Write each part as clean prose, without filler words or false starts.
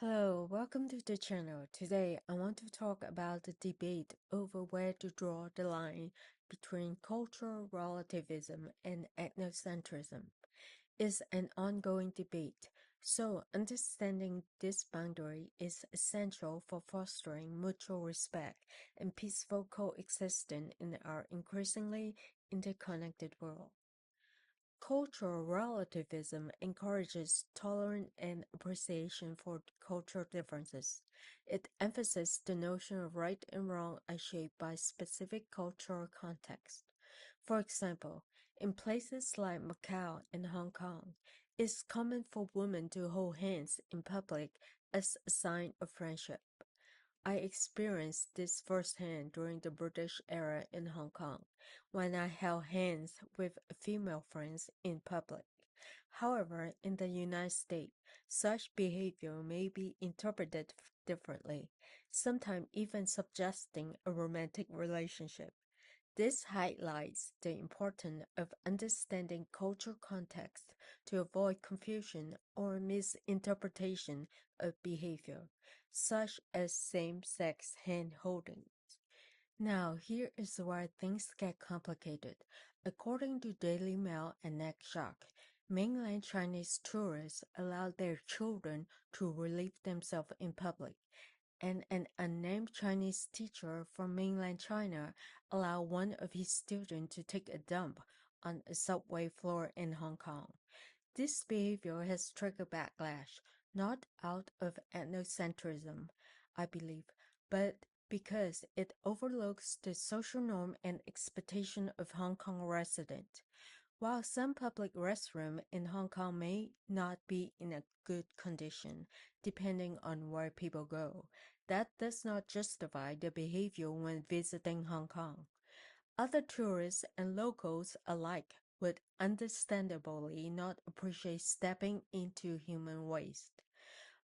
Hello, welcome to the channel. Today, I want to talk about the debate over where to draw the line between cultural relativism and ethnocentrism. It's an ongoing debate, so understanding this boundary is essential for fostering mutual respect and peaceful coexistence in our increasingly interconnected world. Cultural relativism encourages tolerance and appreciation for cultural differences. It emphasizes the notion of right and wrong as shaped by specific cultural context. For example, in places like Macau and Hong Kong, it's common for women to hold hands in public as a sign of friendship. I experienced this firsthand during the British era in Hong Kong, when I held hands with female friends in public. However, in the United States, such behavior may be interpreted differently, sometimes even suggesting a romantic relationship. This highlights the importance of understanding cultural context to avoid confusion or misinterpretation of behavior, such as same-sex hand-holding. Now, here is where things get complicated. According to Daily Mail and NetShock, mainland Chinese tourists allow their children to relieve themselves in public, and an unnamed Chinese teacher from mainland China allowed one of his students to take a dump on a subway floor in Hong Kong. This behavior has triggered backlash, not out of ethnocentrism, I believe, but because it overlooks the social norm and expectation of Hong Kong residents. While some public restrooms in Hong Kong may not be in a good condition, depending on where people go, that does not justify the behavior when visiting Hong Kong. Other tourists and locals alike would understandably not appreciate stepping into human waste.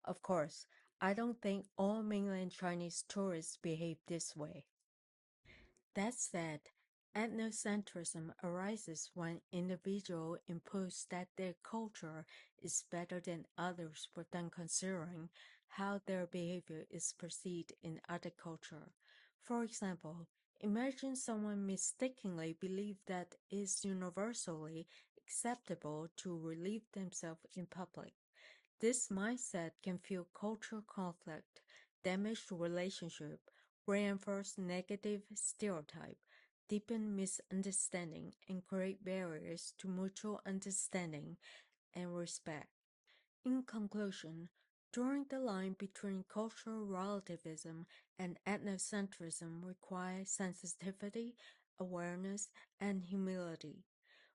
Of course, I don't think all mainland Chinese tourists behave this way. That said, ethnocentrism arises when individuals impose that their culture is better than others without considering how their behavior is perceived in other culture. For example, imagine someone mistakenly believes that it is universally acceptable to relieve themselves in public. This mindset can fuel cultural conflict, damage relationship, reinforce negative stereotype, deepen misunderstanding, and create barriers to mutual understanding and respect. In conclusion, drawing the line between cultural relativism and ethnocentrism requires sensitivity, awareness, and humility.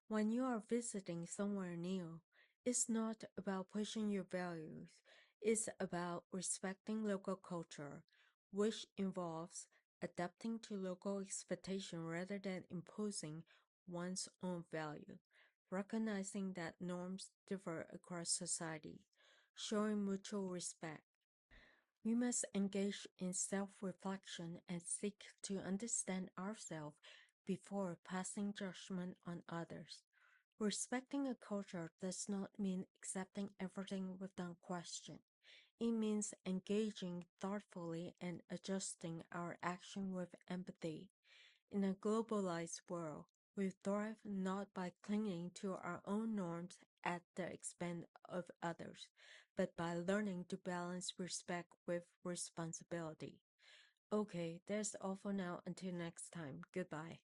When you are visiting somewhere new, it's not about pushing your values, it's about respecting local culture, which involves adapting to local expectation rather than imposing one's own value, recognizing that norms differ across society, showing mutual respect. We must engage in self-reflection and seek to understand ourselves before passing judgment on others. Respecting a culture does not mean accepting everything without question. It means engaging thoughtfully and adjusting our action with empathy. In a globalized world, we thrive not by clinging to our own norms at the expense of others, but by learning to balance respect with responsibility. Okay, that's all for now. Until next time. Goodbye.